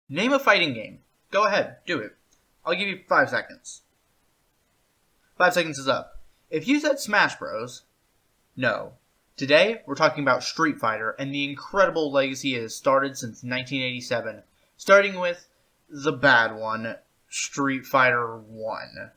Name a fighting game. Go ahead, do it. I'll give you 5 seconds. 5 seconds is up. If you said Smash Bros, no. Today, we're talking about Street Fighter and the incredible legacy it has started since 1987, starting with the bad one, Street Fighter 1.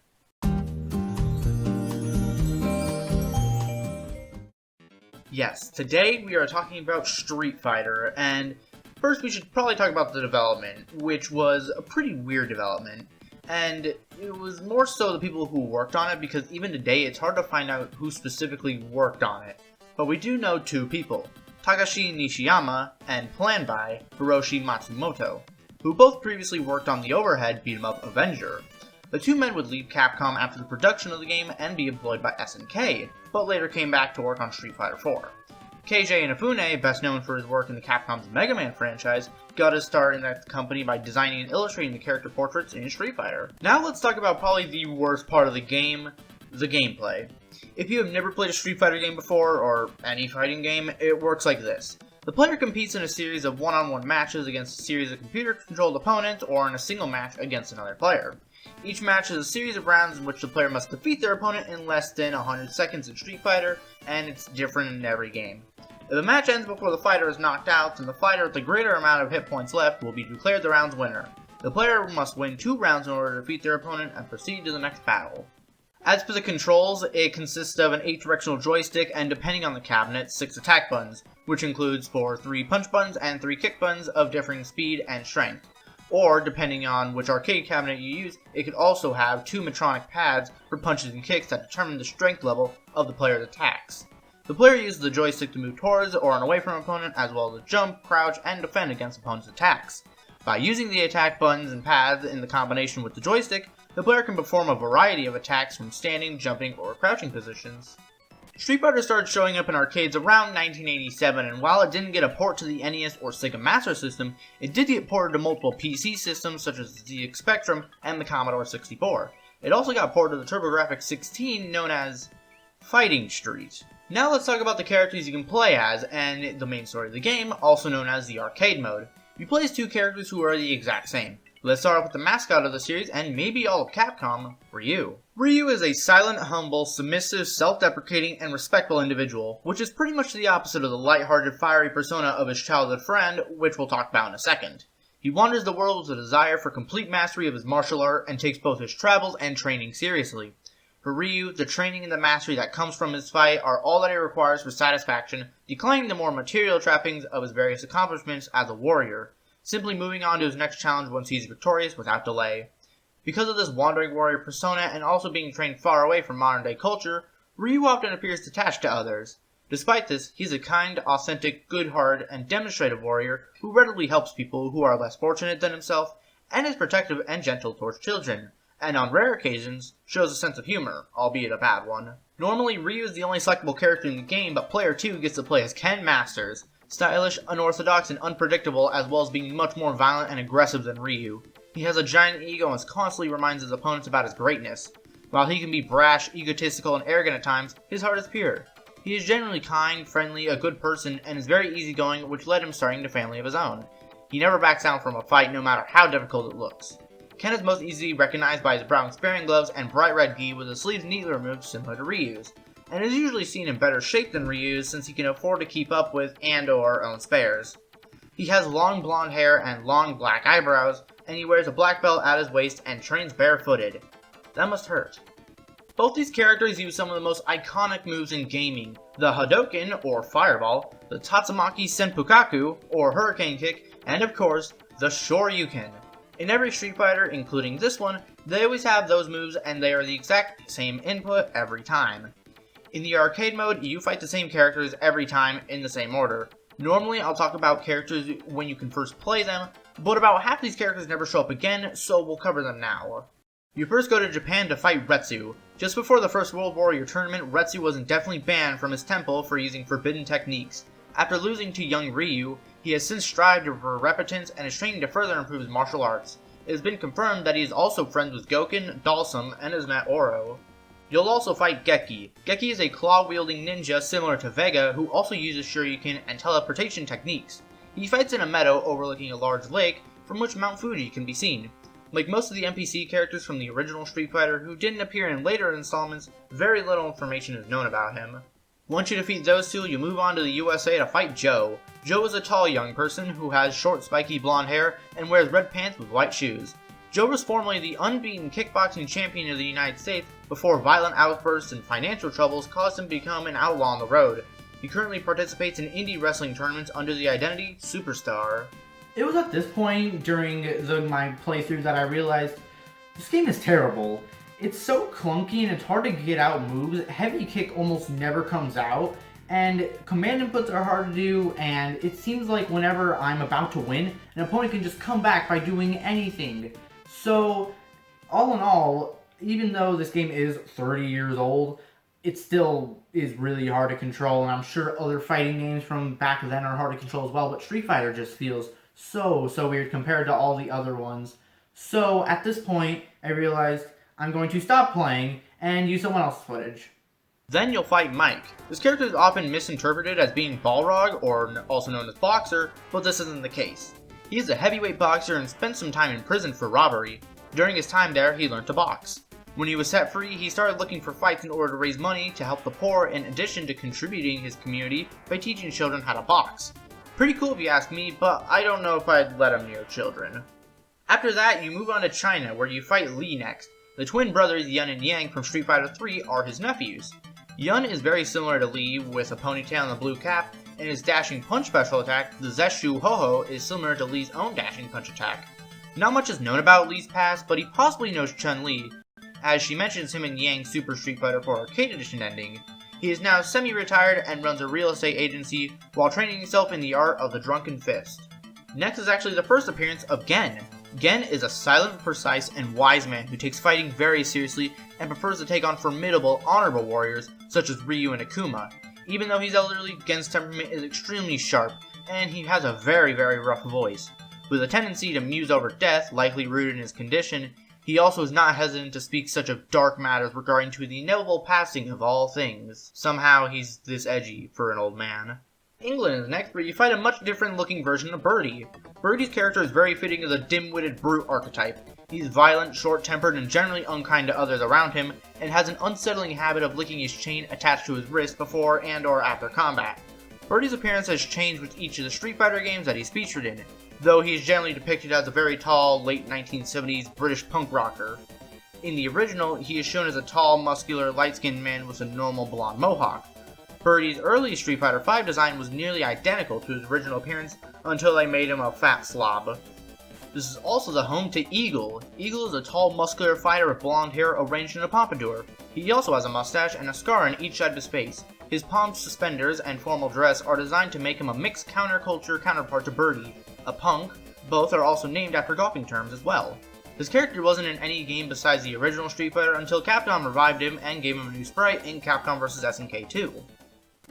Yes, today we are talking about Street Fighter, and first we should probably talk about the development, which was a pretty weird development, and it was more so the people who worked on it, because even today it's hard to find out who specifically worked on it. But we do know 2 people, Takashi Nishiyama and planned by Hiroshi Matsumoto, who both previously worked on the overhead beat-em-up Avenger. The 2 men would leave Capcom after the production of the game and be employed by SNK, but later came back to work on Street Fighter 4. KJ Inafune, best known for his work in the Capcom's Mega Man franchise, got his start in that company by designing and illustrating the character portraits in Street Fighter. Now let's talk about probably the worst part of the game, the gameplay. If you have never played a Street Fighter game before, or any fighting game, it works like this. The player competes in a series of one-on-one matches against a series of computer-controlled opponents, or in a single match against another player. Each match is a series of rounds in which the player must defeat their opponent in less than 100 seconds in Street Fighter, and it's different in every game. If the match ends before the fighter is knocked out, then the fighter with the greater amount of hit points left will be declared the round's winner. The player must win 2 rounds in order to defeat their opponent and proceed to the next battle. As for the controls, it consists of an 8-directional joystick and, depending on the cabinet, 6 attack buttons, which includes 3 punch buttons and 3 kick buttons of differing speed and strength. Or, depending on which arcade cabinet you use, it could also have 2 Metronic pads for punches and kicks that determine the strength level of the player's attacks. The player uses the joystick to move towards or away from an opponent, as well as jump, crouch, and defend against opponent's attacks. By using the attack buttons and pads in the combination with the joystick, the player can perform a variety of attacks from standing, jumping, or crouching positions. Street Fighter started showing up in arcades around 1987, and while it didn't get a port to the NES or Sega Master System, it did get ported to multiple PC systems such as the ZX Spectrum and the Commodore 64. It also got ported to the TurboGrafx-16 known as Fighting Street. Now let's talk about the characters you can play as, and the main story of the game, also known as the arcade mode. You play as 2 characters who are the exact same. Let's start off with the mascot of the series, and maybe all of Capcom, Ryu. Ryu is a silent, humble, submissive, self-deprecating, and respectful individual, which is pretty much the opposite of the lighthearted, fiery persona of his childhood friend, which we'll talk about in a second. He wanders the world with a desire for complete mastery of his martial art, and takes both his travels and training seriously. For Ryu, the training and the mastery that comes from his fight are all that he requires for satisfaction, declining the more material trappings of his various accomplishments as a warrior, simply moving on to his next challenge once he is victorious without delay. Because of this wandering warrior persona and also being trained far away from modern day culture, Ryu often appears detached to others. Despite this, he's a kind, authentic, good-hearted, and demonstrative warrior who readily helps people who are less fortunate than himself, and is protective and gentle towards children, and on rare occasions, shows a sense of humor, albeit a bad one. Normally, Ryu is the only selectable character in the game, but player 2 gets to play as Ken Masters, stylish, unorthodox, and unpredictable, as well as being much more violent and aggressive than Ryu. He has a giant ego and constantly reminds his opponents about his greatness. While he can be brash, egotistical, and arrogant at times, his heart is pure. He is generally kind, friendly, a good person, and is very easygoing, which led him starting a family of his own. He never backs down from a fight, no matter how difficult it looks. Ken is most easily recognized by his brown sparing gloves and bright red gi with his sleeves neatly removed similar to Ryu's, and is usually seen in better shape than Ryu's since he can afford to keep up with and/or own spares. He has long blonde hair and long black eyebrows, and he wears a black belt at his waist and trains barefooted. That must hurt. Both these characters use some of the most iconic moves in gaming, the Hadouken, or Fireball, the Tatsumaki Senpukaku, or Hurricane Kick, and of course, the Shoryuken. In every Street Fighter, including this one, they always have those moves and they are the exact same input every time. In the arcade mode, you fight the same characters every time in the same order. Normally, I'll talk about characters when you can first play them, but about half these characters never show up again, so we'll cover them now. You first go to Japan to fight Retsu. Just before the First World Warrior tournament, Retsu was indefinitely banned from his temple for using forbidden techniques. After losing to young Ryu, he has since strived for repentance and is training to further improve his martial arts. It has been confirmed that he is also friends with Goken, Dalsum, and has met Oro. You'll also fight Geki. Geki is a claw-wielding ninja similar to Vega who also uses Shoryuken and teleportation techniques. He fights in a meadow overlooking a large lake, from which Mount Fuji can be seen. Like most of the NPC characters from the original Street Fighter who didn't appear in later installments, very little information is known about him. Once you defeat those two, you move on to the USA to fight Joe. Joe is a tall young person who has short spiky blonde hair and wears red pants with white shoes. Joe was formerly the unbeaten kickboxing champion of the United States before violent outbursts and financial troubles caused him to become an outlaw on the road. He currently participates in indie wrestling tournaments under the identity Superstar. It was at this point during my playthrough that I realized this game is terrible. It's so clunky and it's hard to get out moves. Heavy kick almost never comes out, and command inputs are hard to do, and it seems like whenever I'm about to win, an opponent can just come back by doing anything. So, all in all, even though this game is 30 years old, it still is really hard to control, and I'm sure other fighting games from back then are hard to control as well, but Street Fighter just feels so weird compared to all the other ones. So at this point, I realized I'm going to stop playing and use someone else's footage. Then you'll fight Mike. This character is often misinterpreted as being Balrog, or also known as Boxer, but this isn't the case. He is a heavyweight boxer and spent some time in prison for robbery. During his time there, he learned to box. When he was set free, he started looking for fights in order to raise money to help the poor, in addition to contributing his community by teaching children how to box. Pretty cool if you ask me, but I don't know if I'd let him near children. After that, you move on to China, where you fight Lee next. The twin brothers Yun and Yang from Street Fighter 3 are his nephews. Yun is very similar to Lee, with a ponytail and a blue cap, and his dashing punch special attack, the Zeshu Ho-Ho, is similar to Lee's own dashing punch attack. Not much is known about Lee's past, but he possibly knows Chun-Li, as she mentions him in Yang's Super Street Fighter 4 Arcade Edition ending. He is now semi-retired and runs a real estate agency while training himself in the art of the Drunken Fist. Next is actually the first appearance of Gen. Gen is a silent, precise, and wise man who takes fighting very seriously and prefers to take on formidable, honorable warriors such as Ryu and Akuma. Even though he's elderly, Gen's temperament is extremely sharp, and he has a very rough voice. With a tendency to muse over death, likely rooted in his condition, he also is not hesitant to speak such of dark matters regarding to the inevitable passing of all things. Somehow he's this edgy for an old man. England is next, where you fight a much different looking version of Birdie. Birdie's character is very fitting of the dim-witted brute archetype. He's violent, short-tempered, and generally unkind to others around him, and has an unsettling habit of licking his chain attached to his wrist before and or after combat. Birdie's appearance has changed with each of the Street Fighter games that he's featured in, though he is generally depicted as a very tall, late 1970s British punk rocker. In the original, he is shown as a tall, muscular, light-skinned man with a normal blonde mohawk. Birdie's early Street Fighter V design was nearly identical to his original appearance until they made him a fat slob. This is also the home to Eagle. Eagle is a tall, muscular fighter with blonde hair arranged in a pompadour. He also has a mustache and a scar on each side of his face. His palm suspenders and formal dress are designed to make him a mixed counterculture counterpart to Birdie, a punk. Both are also named after golfing terms as well. His character wasn't in any game besides the original Street Fighter until Capcom revived him and gave him a new sprite in Capcom vs SNK 2.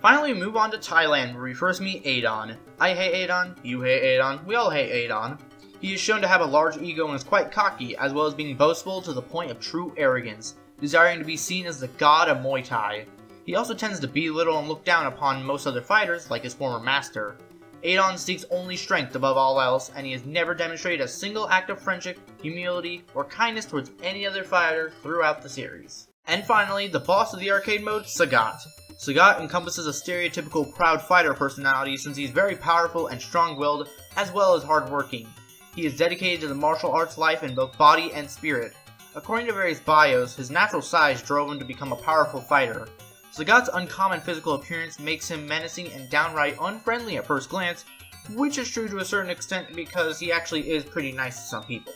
Finally, we move on to Thailand, where we first meet Adon. I hate Adon, you hate Adon, we all hate Adon. He is shown to have a large ego and is quite cocky, as well as being boastful to the point of true arrogance, desiring to be seen as the god of Muay Thai. He also tends to belittle and look down upon most other fighters, like his former master. Adon seeks only strength above all else, and he has never demonstrated a single act of friendship, humility, or kindness towards any other fighter throughout the series. And finally, the boss of the arcade mode, Sagat. Sagat encompasses a stereotypical proud fighter personality since he is very powerful and strong-willed, as well as hard-working. He is dedicated to the martial arts life in both body and spirit. According to various bios, his natural size drove him to become a powerful fighter. Sagat's uncommon physical appearance makes him menacing and downright unfriendly at first glance, which is true to a certain extent because he actually is pretty nice to some people.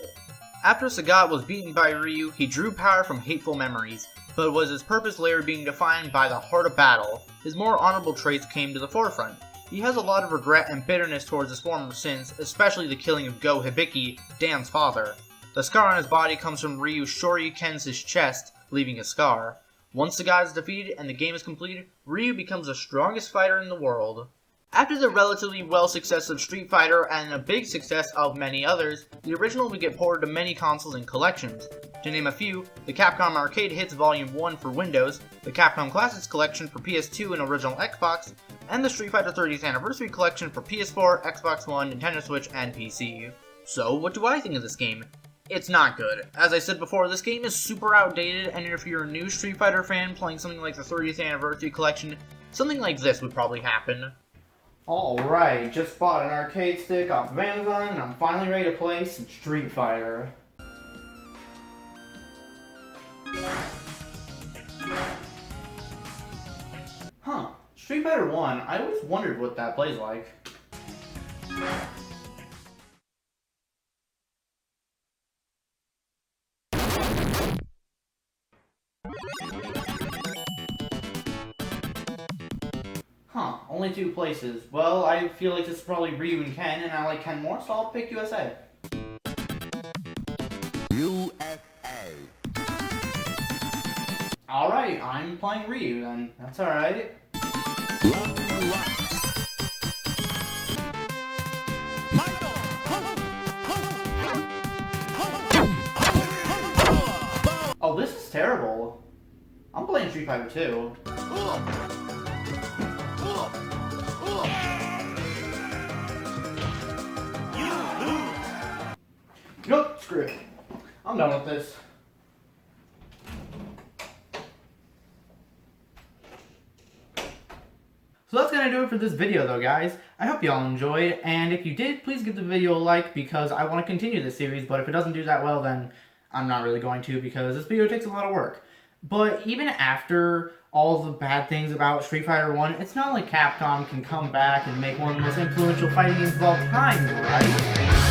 After Sagat was beaten by Ryu, he drew power from hateful memories, but was his purpose later being defined by the heart of battle. His more honorable traits came to the forefront. He has a lot of regret and bitterness towards his former sins, especially the killing of Go Hibiki, Dan's father. The scar on his body comes from Ryu Ryu Ken's his chest, leaving a scar. Once Sagat is defeated and the game is completed, Ryu becomes the strongest fighter in the world. After the relatively well success of Street Fighter and a big success of many others, the original would get ported to many consoles and collections. To name a few, the Capcom Arcade Hits Volume 1 for Windows, the Capcom Classics Collection for PS2 and original Xbox, and the Street Fighter 30th Anniversary Collection for PS4, Xbox One, Nintendo Switch, and PC. So, what do I think of this game? It's not good. As I said before, this game is super outdated, and if you're a new Street Fighter fan playing something like the 30th Anniversary Collection, something like this would probably happen. Alright, just bought an arcade stick off of Amazon, and I'm finally ready to play some Street Fighter. Huh, Street Fighter 1, I always wondered what that plays like. Huh, only 2 places. Well, I feel like this is probably Ryu Ken, and I like Ken more, so I'll pick USA. USA. Alright, I'm playing Ryu then. That's alright. Oh, this is terrible. I'm playing Street Fighter 2. Nope, screw it. I'm done with this. So that's gonna do it for this video though, guys. I hope y'all enjoyed, and if you did, please give the video a like because I want to continue this series, but if it doesn't do that well, then I'm not really going to because this video takes a lot of work. But even after all the bad things about Street Fighter 1, it's not like Capcom can come back and make one of the most influential fighting games of all time, right?